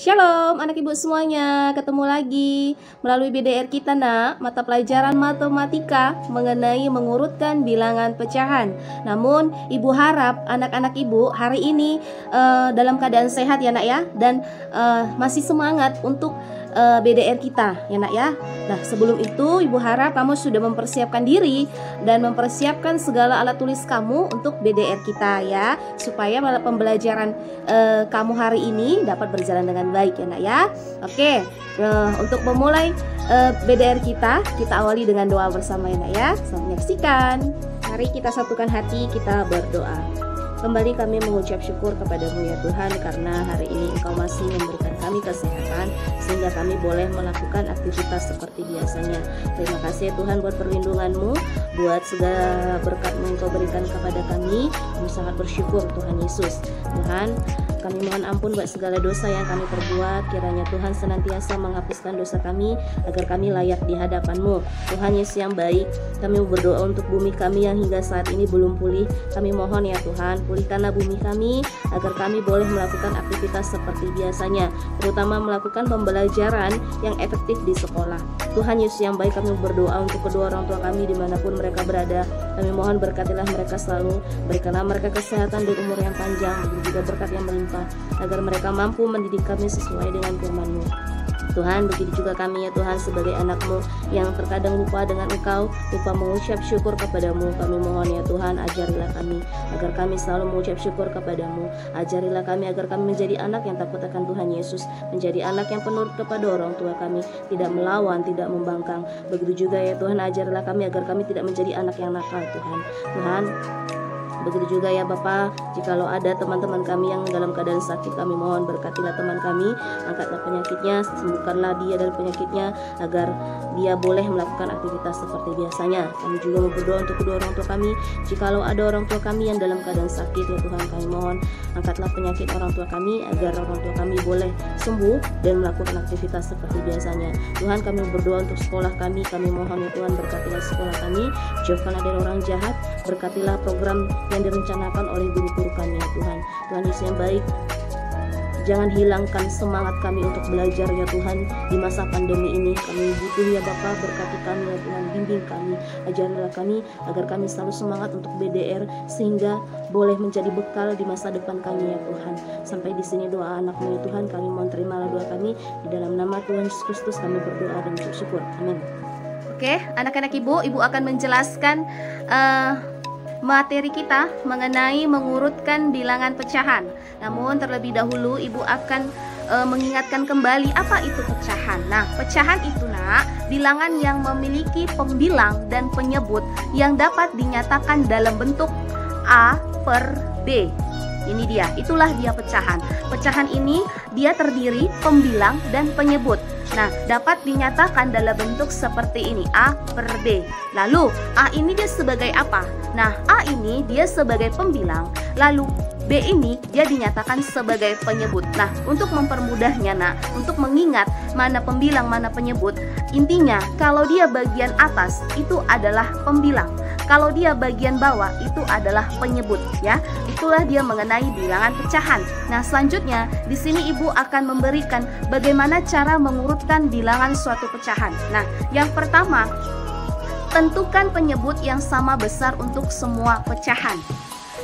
Shalom anak ibu semuanya, ketemu lagi melalui BDR kita nak, mata pelajaran matematika mengenai mengurutkan bilangan pecahan. Namun ibu harap anak-anak ibu hari ini dalam keadaan sehat ya nak ya, dan masih semangat untuk BDR kita ya nak ya. Nah sebelum itu ibu harap kamu sudah mempersiapkan diri dan mempersiapkan segala alat tulis kamu untuk BDR kita ya, supaya pembelajaran kamu hari ini dapat berjalan dengan baik ya nak ya. Oke, untuk memulai BDR kita awali dengan doa bersama ya nak ya. Selamat menyaksikan. Mari kita satukan hati, kita berdoa. Kembali kami mengucap syukur kepadamu ya Tuhan, karena hari ini Engkau masih memberikan kami kesehatan sehingga kami boleh melakukan aktivitas seperti biasanya. Terima kasih ya Tuhan buat perlindungan-Mu, buat segala berkat-Mu Engkau berikan kepada kami. Kami sangat bersyukur Tuhan Yesus. Tuhan, kami mohon ampun buat segala dosa yang kami perbuat. Kiranya Tuhan senantiasa menghapuskan dosa kami agar kami layak di hadapan-Mu. Tuhan Yesus yang baik, kami berdoa untuk bumi kami yang hingga saat ini belum pulih. Kami mohon ya Tuhan, pulihkanlah bumi kami agar kami boleh melakukan aktivitas seperti biasanya, terutama melakukan pembelajaran yang efektif di sekolah. Tuhan Yesus yang baik, kami berdoa untuk kedua orang tua kami dimanapun mereka berada. Kami mohon berkatilah mereka selalu, berikanlah mereka kesehatan dan umur yang panjang, juga berkat yang melimpah, agar mereka mampu mendidik kami sesuai dengan firman-Mu. Tuhan, begitu juga kami ya Tuhan sebagai anak-Mu yang terkadang lupa dengan Engkau, lupa mengucap syukur kepadamu. Kami mohon ya Tuhan, ajarilah kami agar kami selalu mengucap syukur kepadamu. Ajarilah kami agar kami menjadi anak yang takut akan Tuhan Yesus, menjadi anak yang penurut kepada orang tua kami, tidak melawan, tidak membangkang. Begitu juga ya Tuhan, ajarilah kami agar kami tidak menjadi anak yang nakal Tuhan. Tuhan, begitu juga ya Bapa, jikalau ada teman-teman kami yang dalam keadaan sakit, kami mohon berkatilah teman kami, angkatlah penyakitnya, sembuhkanlah dia dari penyakitnya, agar dia boleh melakukan aktivitas seperti biasanya. Kami juga berdoa untuk kedua orang tua kami, jikalau ada orang tua kami yang dalam keadaan sakit ya Tuhan, kami mohon angkatlah penyakit orang tua kami, agar orang tua kami boleh sembuh dan melakukan aktivitas seperti biasanya. Tuhan, kami berdoa untuk sekolah kami mohon ya Tuhan, berkatilah sekolah kami, jauhkanlah dari orang jahat, berkatilah program yang direncanakan oleh guru-guru kami ya Tuhan. Tuhan Yesus yang baik, jangan hilangkan semangat kami untuk belajar ya Tuhan di masa pandemi ini. Kami butuh ya Bapa, berkati kami ya Tuhan, bimbing kami, ajarilah kami agar kami selalu semangat untuk BDR sehingga boleh menjadi bekal di masa depan kami ya Tuhan. Sampai di sini doa anak-Mu ya Tuhan, kami mohon terimalah doa kami di dalam nama Tuhan Yesus Kristus kami berdoa dan bersyukur. Amin. Oke, anak-anak ibu akan menjelaskan materi kita mengenai mengurutkan bilangan pecahan. Namun terlebih dahulu ibu akan mengingatkan kembali apa itu pecahan. Nah, pecahan itu nak, bilangan yang memiliki pembilang dan penyebut yang dapat dinyatakan dalam bentuk A per B. Ini dia, itulah dia pecahan. Pecahan ini dia terdiri pembilang dan penyebut. Nah, dapat dinyatakan dalam bentuk seperti ini, A per B. Lalu, A ini dia sebagai apa? Nah, A ini dia sebagai pembilang, lalu B ini dia dinyatakan sebagai penyebut. Nah, untuk mempermudahnya nak, untuk mengingat mana pembilang, mana penyebut, intinya kalau dia bagian atas itu adalah pembilang, kalau dia bagian bawah itu adalah penyebut ya. Itulah dia mengenai bilangan pecahan. Nah, selanjutnya di sini ibu akan memberikan bagaimana cara mengurutkan bilangan suatu pecahan. Nah, yang pertama, tentukan penyebut yang sama besar untuk semua pecahan.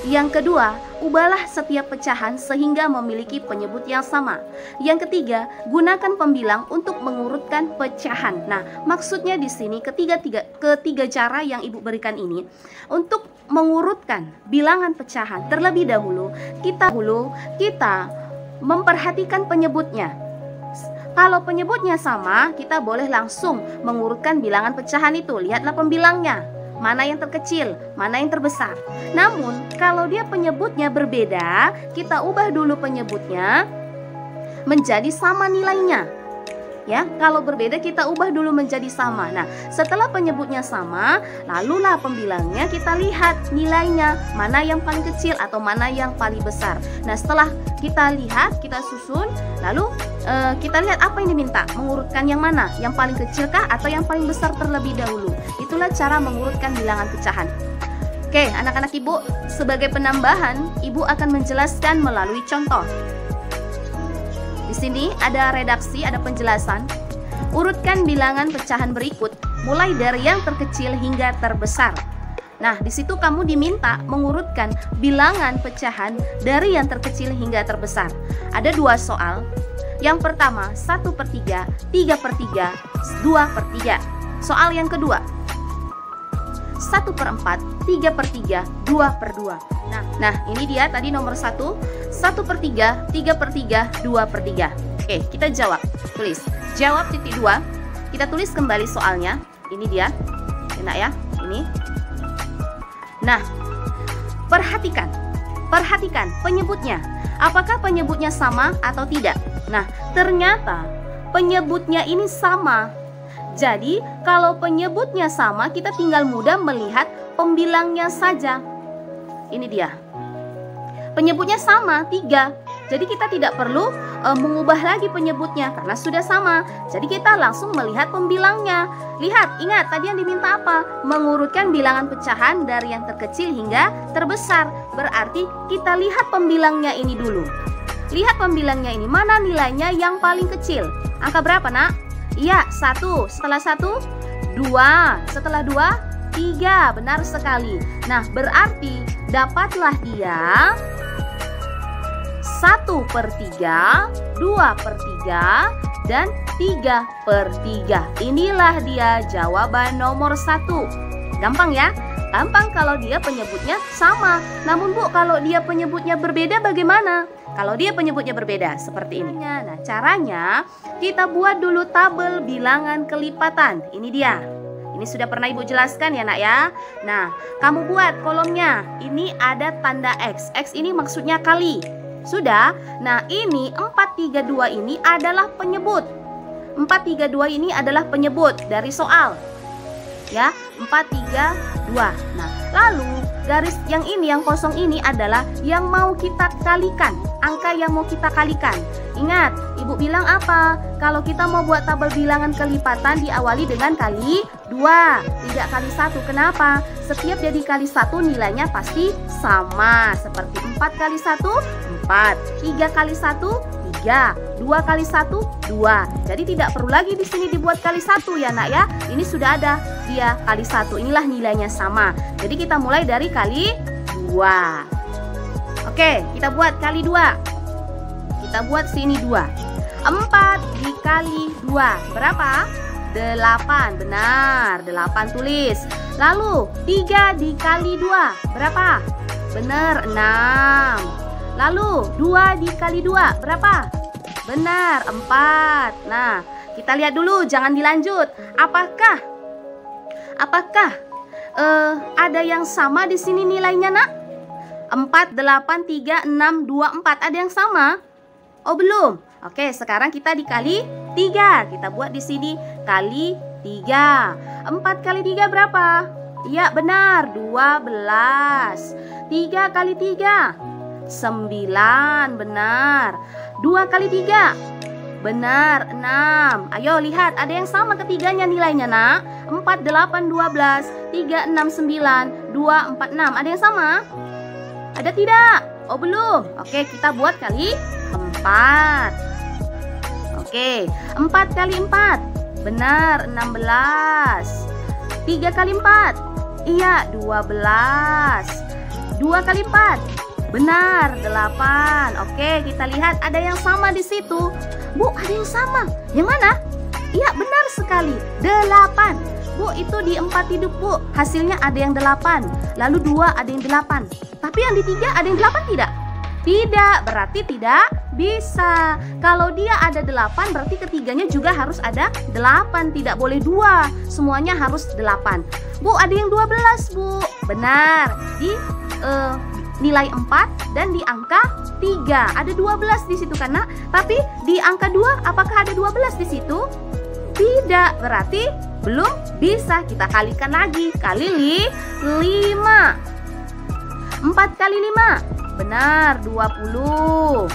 Yang kedua, ubahlah setiap pecahan sehingga memiliki penyebut yang sama. Yang ketiga, gunakan pembilang untuk mengurutkan pecahan. Nah, maksudnya di sini ketiga cara yang ibu berikan ini untuk mengurutkan bilangan pecahan. Terlebih dahulu kita memperhatikan penyebutnya. Kalau penyebutnya sama, kita boleh langsung mengurutkan bilangan pecahan itu. Lihatlah pembilangnya, mana yang terkecil, mana yang terbesar. Namun, kalau dia penyebutnya berbeda, kita ubah dulu penyebutnya menjadi sama nilainya. Ya, kalau berbeda kita ubah dulu menjadi sama. Nah, setelah penyebutnya sama, lalulah pembilangnya kita lihat nilainya, mana yang paling kecil atau mana yang paling besar. Nah, setelah kita lihat, kita susun, lalu kita lihat apa yang diminta, mengurutkan yang mana, yang paling kecil kah atau yang paling besar terlebih dahulu. Itulah cara mengurutkan bilangan pecahan. Oke, anak-anak ibu, sebagai penambahan, ibu akan menjelaskan melalui contoh. Di sini ada redaksi, ada penjelasan. Urutkan bilangan pecahan berikut, mulai dari yang terkecil hingga terbesar. Nah, di situ kamu diminta mengurutkan bilangan pecahan dari yang terkecil hingga terbesar. Ada 2 soal. Yang pertama, 1/3, 3/3, 2/3. Soal yang kedua, 1/4, 3/3, 2/2. Nah, ini dia tadi nomor 1, 1/3, 3/3, 2/3. Oke, kita jawab. Tulis. Jawab titik 2. Kita tulis kembali soalnya. Ini dia. Enak ya? Ini. Nah, perhatikan penyebutnya. Apakah penyebutnya sama atau tidak? Nah, ternyata penyebutnya ini sama. Jadi, kalau penyebutnya sama, kita tinggal mudah melihat pembilangnya saja. Ini dia. Penyebutnya sama, 3. Jadi kita tidak perlu mengubah lagi penyebutnya karena sudah sama. Jadi kita langsung melihat pembilangnya. Lihat, ingat tadi yang diminta apa? Mengurutkan bilangan pecahan dari yang terkecil hingga terbesar. Berarti kita lihat pembilangnya ini dulu. Lihat pembilangnya ini, mana nilainya yang paling kecil? Angka berapa, Nak? Iya, 1. Setelah 1, 2. Setelah 2, 3. Benar sekali. Nah, berarti dapatlah dia 1/3, 2/3, dan 3/3. Inilah dia jawaban nomor 1. Gampang ya? Gampang kalau dia penyebutnya sama. Namun Bu, kalau dia penyebutnya berbeda bagaimana? Kalau dia penyebutnya berbeda seperti ini. Nah, caranya kita buat dulu tabel bilangan kelipatan. Ini dia. Ini sudah pernah Ibu jelaskan ya, Nak ya. Nah, kamu buat kolomnya. Ini ada tanda X. X ini maksudnya kali. Sudah. Nah, ini 432 ini adalah penyebut. 432 ini adalah penyebut dari soal. Ya, 432. Nah, lalu garis yang ini, yang kosong ini adalah yang mau kita kalikan. Angka yang mau kita kalikan. Ingat, Ibu bilang apa? Kalau kita mau buat tabel bilangan kelipatan diawali dengan kali 2, tidak kali 1. Kenapa? Setiap jadi kali 1 nilainya pasti sama. Seperti 4 kali 1, 4. 3 kali 1, 3. 2 kali 1, 2. Jadi tidak perlu lagi di sini dibuat kali 1 ya, Nak ya. Ini sudah ada dia kali 1. Inilah nilainya sama. Jadi kita mulai dari kali 2. Oke, kita buat kali 2. Kita buat sini 2. 4 dikali 2 berapa? 8. Benar, 8 tulis. Lalu 3 dikali 2 berapa? Benar, 6. Lalu 2 dikali 2 berapa? Benar, 4. Nah, kita lihat dulu, jangan dilanjut. Apakah ada yang sama di sini nilainya, Nak? 4, 8, 3, 6, 2, 4. Ada yang sama? Oh, belum. Oke, sekarang kita dikali 3. Kita buat di sini kali 3. 4 kali 3 berapa? Iya, benar, 12. 3 kali 3, 9. Benar. 2 kali 3, benar, 6. Ayo lihat, ada yang sama ketiganya nilainya, Nak. 4, 8, 12, 3, 6, 9, 2, 4, 6. Ada yang sama? Ada tidak? Oh, belum. Oke, kita buat kali 4. Oke, 4 kali 4, benar, 16. 3 kali 4, iya, 12. 2 kali 4, benar, 8. Oke, kita lihat ada yang sama di situ. Bu, ada yang sama. Yang mana? Iya, benar sekali, 8. Bu, itu di 4 hidup, Bu. Hasilnya ada yang 8. Lalu 2 ada yang 8. Tapi yang di 3 ada yang 8 tidak? Tidak, berarti tidak bisa. Kalau dia ada 8, berarti ketiganya juga harus ada 8. Tidak boleh 2, semuanya harus 8. Bu, ada yang 12, Bu. Benar, di nilai 4 dan di angka 3. Ada 12 di situ karena. Tapi di angka 2, apakah ada 12 di situ? Tidak, berarti belum bisa. Kita kalikan lagi. Kali 5. 4 kali 5, benar, 20.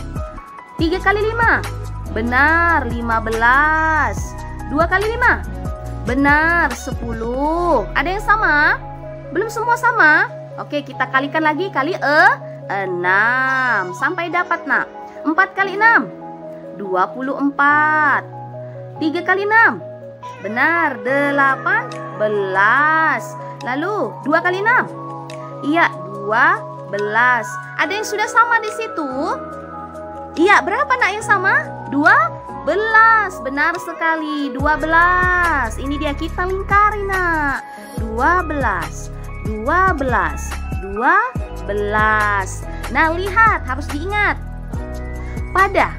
3 kali 5, benar, 15. 2 kali 5, benar, 10. Ada yang sama? Belum semua sama? Oke, kita kalikan lagi kali 6 sampai dapat, Nak. 4 kali 6, 24. 3 kali 6. Benar, 18. Lalu 2 kali 6. Iya, 12. Ada yang sudah sama di situ? Iya, berapa nak yang sama? 12. Benar sekali, 12. Ini dia, kita lingkari nak. 12. 12. Nah, lihat, harus diingat. Pada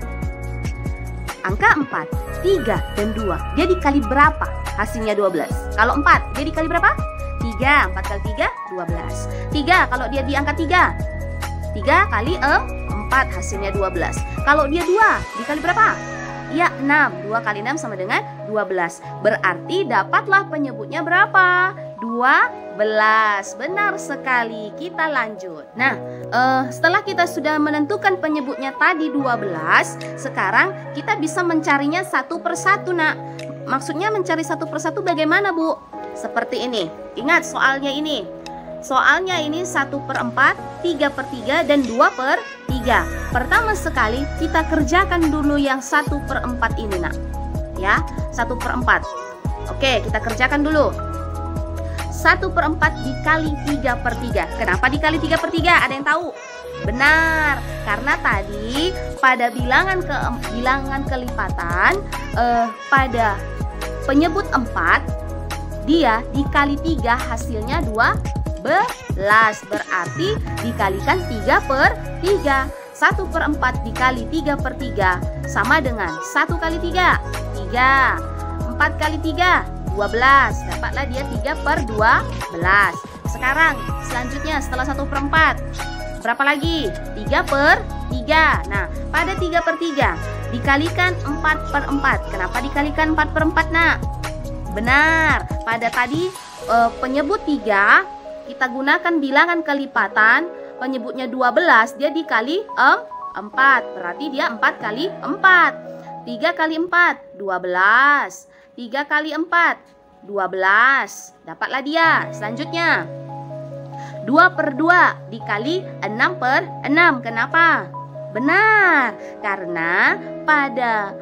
angka 4, 3, dan 2, dia dikali berapa? Hasilnya 12. Kalau 4, dia dikali berapa? 3. 4 kali 3, 12. 3, kalau dia di angka 3. 3 kali 4, hasilnya 12. Kalau dia 2, dikali berapa? Ya, 6. 2 kali 6 sama dengan 12. Berarti dapatlah penyebutnya berapa? 12. Benar sekali. Kita lanjut. Nah, setelah kita sudah menentukan penyebutnya tadi 12, sekarang kita bisa mencarinya satu persatu, nak. Maksudnya mencari satu persatu bagaimana, Bu? Seperti ini. Ingat soalnya ini. Soalnya ini 1/4, 3/3, dan 2/3. Pertama sekali kita kerjakan dulu yang 1/4 ini, nak. Ya, 1/4. Oke, kita kerjakan dulu. 1/4 dikali 3/3. Kenapa dikali 3/3? Ada yang tahu? Benar, karena tadi pada bilangan kelipatan pada penyebut 4, dia dikali 3 hasilnya 12. Berarti dikalikan 3/3. 1/4 dikali 3/3 sama dengan 1 kali 3, 3. 4 kali 3, 12. Dapatlah dia 3/12. Sekarang selanjutnya setelah 1/4, berapa lagi? 3/3. Nah, pada 3/3 dikalikan 4/4. Kenapa dikalikan 4/4, nak? Benar, pada tadi penyebut 3, kita gunakan bilangan kelipatan, penyebutnya 12, dia dikali 4. Berarti dia 4 kali 4. 3 kali 4, 12. 3 kali 4, 12. Dapatlah dia. Selanjutnya 2/2 dikali 6/6. Kenapa? Benar, karena pada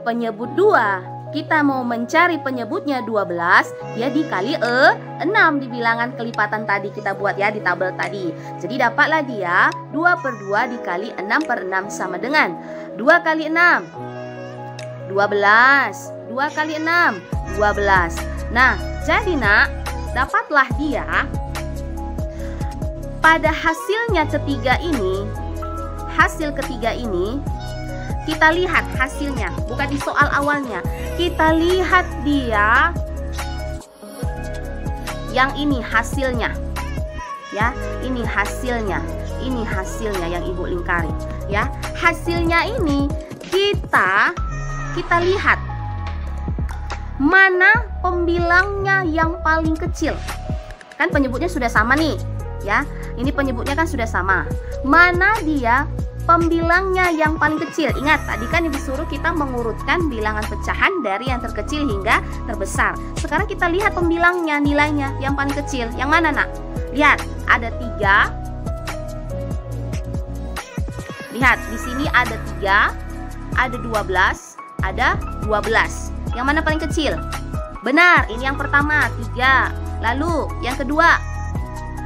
penyebut 2 kita mau mencari penyebutnya 12, dia dikali 6 di bilangan kelipatan tadi kita buat ya di tabel tadi. Jadi dapatlah dia 2/2 dikali 6/6 sama dengan 2 kali 6, 12. 2 kali 6, 12. Nah, jadi nak, dapatlah dia pada hasilnya ketiga ini. Hasil ketiga ini kita lihat hasilnya, bukan di soal awalnya. Kita lihat dia yang ini hasilnya. Ya, ini hasilnya. Ini hasilnya yang Ibu lingkari, ya. Hasilnya ini kita lihat mana pembilangnya yang paling kecil. Kan penyebutnya sudah sama nih, ya. Ini penyebutnya kan sudah sama. Mana dia pembilangnya yang paling kecil? Ingat, tadi kan disuruh kita mengurutkan bilangan pecahan dari yang terkecil hingga terbesar. Sekarang kita lihat pembilangnya, nilainya yang paling kecil. Yang mana, nak? Lihat, ada 3. Lihat, di sini ada 3, ada 12, ada 12. Yang mana paling kecil? Benar, ini yang pertama, 3. Lalu, yang kedua,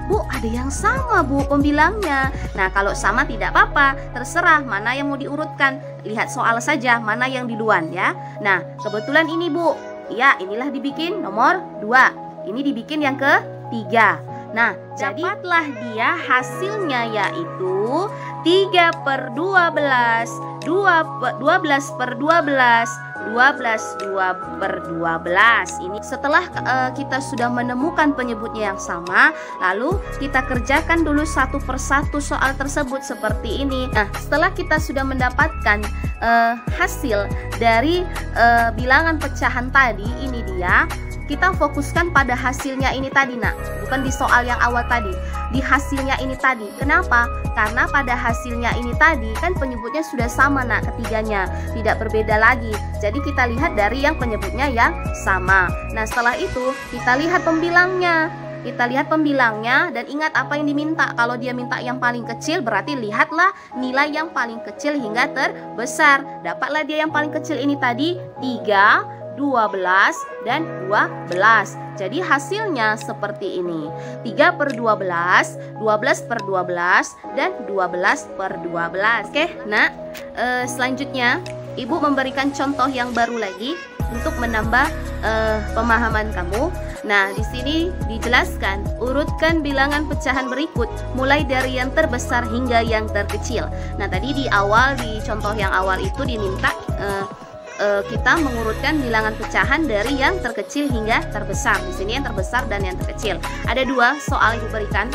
Bu, ada yang sama, Bu, pembilangnya. Nah, kalau sama tidak apa-apa, terserah mana yang mau diurutkan. Lihat soal saja mana yang duluan, ya. Nah, kebetulan ini, Bu. Ya, inilah dibikin nomor 2. Ini dibikin yang ketiga. Nah, dapatlah dia hasilnya yaitu 3/12, 12/12, 2/12. Ini setelah kita sudah menemukan penyebutnya yang sama, lalu kita kerjakan dulu satu persatu soal tersebut seperti ini. Nah, setelah kita sudah mendapatkan hasil dari bilangan pecahan tadi, ini dia. Kita fokuskan pada hasilnya ini tadi, nak. Bukan di soal yang awal tadi, di hasilnya ini tadi. Kenapa? Karena pada hasilnya ini tadi kan penyebutnya sudah sama, nak, ketiganya, tidak berbeda lagi. Jadi kita lihat dari yang penyebutnya yang sama. Nah, setelah itu kita lihat pembilangnya. kita lihat pembilangnya dan ingat apa yang diminta. Kalau dia minta yang paling kecil, berarti lihatlah nilai yang paling kecil hingga terbesar. Dapatlah dia yang paling kecil ini tadi 3, 12, dan 12. Jadi hasilnya seperti ini, 3 per 12, 12 per 12, dan 12 per 12. Oke, nah selanjutnya Ibu memberikan contoh yang baru lagi untuk menambah pemahaman kamu. Nah, di sini dijelaskan, urutkan bilangan pecahan berikut mulai dari yang terbesar hingga yang terkecil. Nah, tadi di awal, di contoh yang awal itu diminta kita mengurutkan bilangan pecahan dari yang terkecil hingga terbesar. Di sini yang terbesar dan yang terkecil. Ada 2 soal Ibu berikan.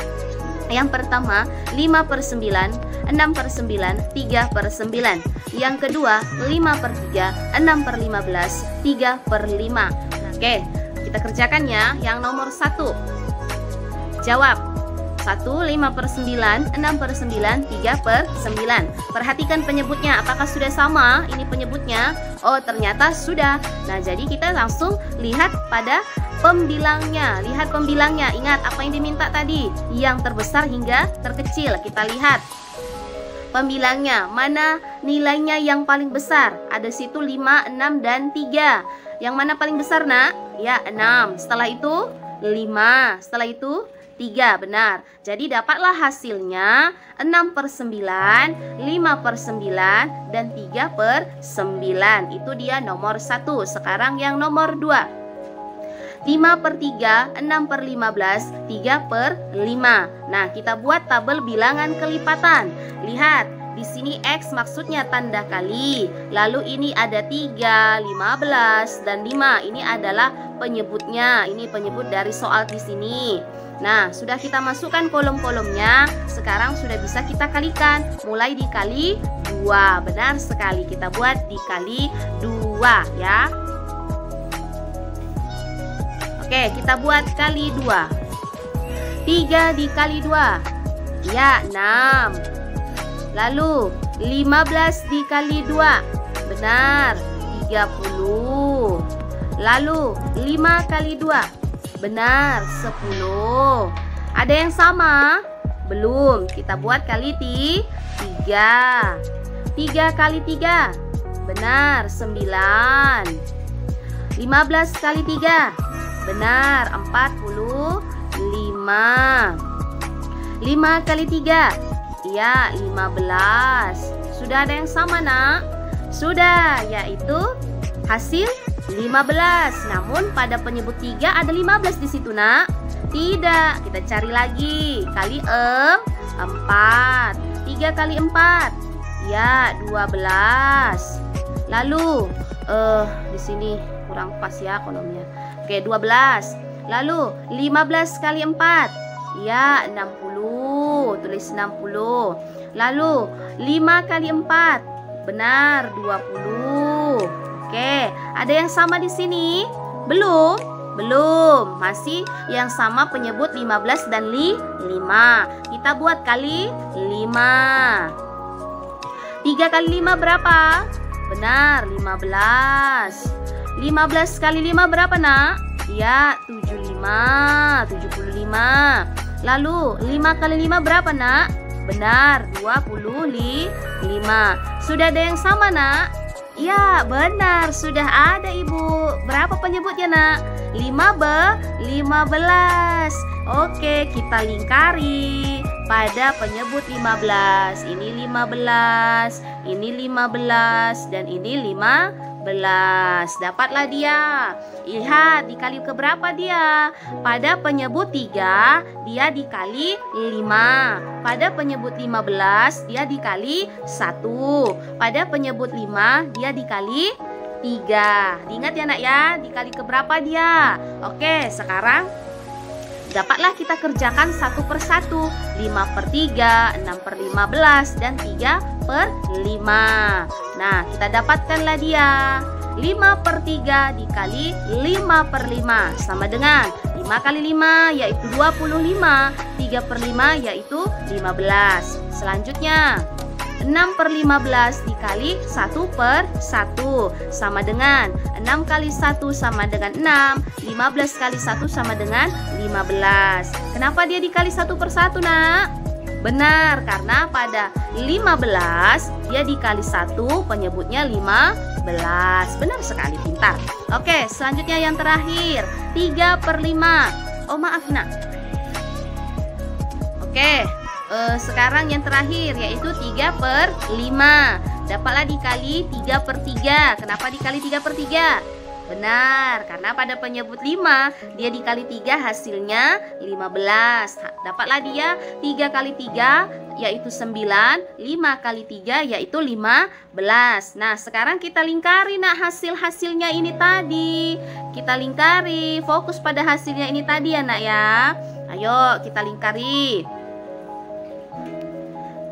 Yang pertama 5 per 9, 6 per 9, 3 per 9. Yang kedua 5 per 3, 6 per 15, 3 per 5. Oke, kita kerjakan ya. Yang nomor 1, jawab 1, 5 per 9, 6 per 9, 3 per 9. Perhatikan penyebutnya, apakah sudah sama ini penyebutnya? Oh, ternyata sudah. Nah, jadi kita langsung lihat pada pembilangnya. Lihat pembilangnya, ingat apa yang diminta tadi, yang terbesar hingga terkecil. Kita lihat pembilangnya, mana nilainya yang paling besar. Ada situ 5, 6, dan 3. Yang mana paling besar, nak? Ya, 6. Setelah itu 5. Setelah itu 3, benar. Jadi dapatlah hasilnya 6 per 9, 5 per 9, dan 3 per 9. Itu dia nomor 1. Sekarang yang nomor 2. 5 per 3, 6 per 15, 3 per 5. Nah, kita buat tabel bilangan kelipatan. Lihat, di sini X maksudnya tanda kali. Lalu ini ada 3, 15, dan 5. Ini adalah penyebutnya. Ini penyebut dari soal di sini. Nah, sudah kita masukkan kolom-kolomnya. Sekarang sudah bisa kita kalikan. Mulai dikali 2. Benar sekali, kita buat dikali 2 ya. Oke, kita buat kali 2. 3 dikali 2, ya 6. Lalu 15 dikali 2, benar 30. Lalu 5 kali 2, benar 10. Ada yang sama? Belum, kita buat kali 3. 3 kali 3, benar 9. 15 kali 3, benar 45. 5 kali 3, ya 15. Sudah ada yang sama, nak? Sudah, yaitu hasil 15. Namun pada penyebut 3 ada 15 di situ, nak? Tidak, kita cari lagi. Kali 4. 3 kali 4, ya 12. Lalu di sini kurang pas ya kolomnya. Oke, 12. Lalu 15 kali 4, ya 60. Tulis 60. Lalu 5 kali 4, benar 20. Oke, ada yang sama di sini? Belum? Belum. Masih yang sama penyebut 15 dan 5. Kita buat kali 5. 3 kali 5 berapa? Benar, 15. 15 kali 5 berapa, nak? Ya, 75. Lalu 5 kali 5 berapa, nak? Benar, 25. Sudah ada yang sama, nak? Ya, benar, sudah ada, Ibu. Berapa penyebutnya, nak? 15. Oke, kita lingkari pada penyebut 15. Ini 15, ini 15, dan ini 15. Dapatlah dia. Lihat, dikali ke berapa dia? Pada penyebut 3, dia dikali 5. Pada penyebut 15, dia dikali 1. Pada penyebut 5, dia dikali 3. Diingat ya, nak ya? Dikali ke berapa dia? Oke, sekarang dapatlah kita kerjakan satu per satu. 5 per 3, 6 per 15, dan 3 per 5. Nah, kita dapatkanlah dia. 5 per 3 dikali 5 per 5 sama dengan 5 kali 5 yaitu 25. 3 per 5 yaitu 15. Selanjutnya 6 6/15 dikali 1/1 sama dengan 6 kali 1 sama dengan 6, 15 kali 1 sama dengan 15. Kenapa dia dikali 1/1, nak? Benar, karena pada 15 dia dikali 1 penyebutnya 15. Benar sekali, pintar. Oke, selanjutnya yang terakhir 3/5. Oh maaf, nak. Oke, sekarang yang terakhir yaitu 3/5. Dapatlah dikali 3/3. Kenapa dikali 3/3? Benar, karena pada penyebut 5 dia dikali 3 hasilnya 15. Dapatlah dia 3 kali 3 yaitu 9, 5 kali 3 yaitu 15. Nah, sekarang kita lingkari, nak, hasil-hasilnya ini tadi. Kita lingkari, fokus pada hasilnya ini tadi ya, nak, ya. Ayo kita lingkari.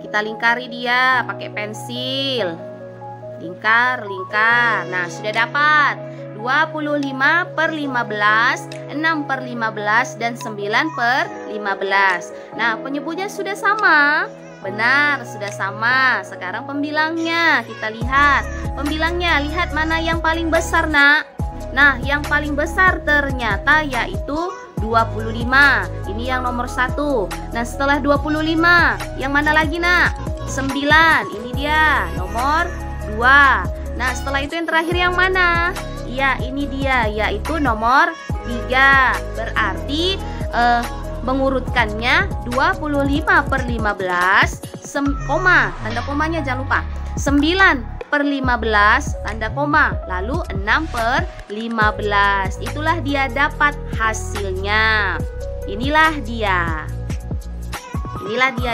Kita lingkari dia pakai pensil. Lingkar. Nah, sudah dapat 25/15, 6/15, dan 9/15. Nah, penyebutnya sudah sama. Benar, sudah sama. Sekarang pembilangnya kita lihat. Pembilangnya, lihat mana yang paling besar, nak. Nah, yang paling besar ternyata yaitu 25. Ini yang nomor 1. Nah, setelah 25, yang mana lagi, nak? 9. Ini dia, nomor 2. Nah, setelah itu yang terakhir yang mana? Ya, ini dia, yaitu nomor 3. Berarti mengurutkannya 25/15, koma, tanda komanya jangan lupa. 9/15, tanda koma, lalu 6/15. Itulah dia dapat hasilnya. Inilah dia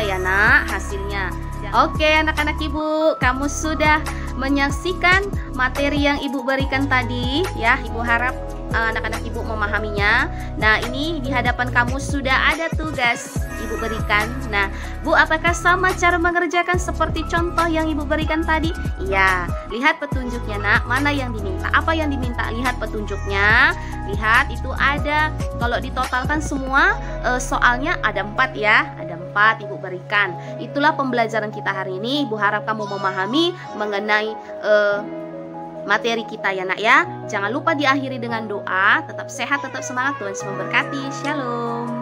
ya, nak, hasilnya. Oke, anak-anak ibu, kamu sudah menyaksikan materi yang ibu berikan tadi ya. Ibu harap anak-anak ibu memahaminya. Nah, ini di hadapan kamu sudah ada tugas ibu berikan. Nah, Bu, apakah sama cara mengerjakan seperti contoh yang ibu berikan tadi? Iya, lihat petunjuknya, nak. Mana yang diminta? Apa yang diminta? Lihat petunjuknya. Lihat, itu ada, kalau ditotalkan semua soalnya ada 4 ya. Ada 4 ibu berikan. Itulah pembelajaran kita hari ini. Ibu harap kamu memahami mengenai materi kita ya, nak, ya. Jangan lupa diakhiri dengan doa. Tetap sehat, tetap semangat. Tuhan Yesus memberkati. Shalom.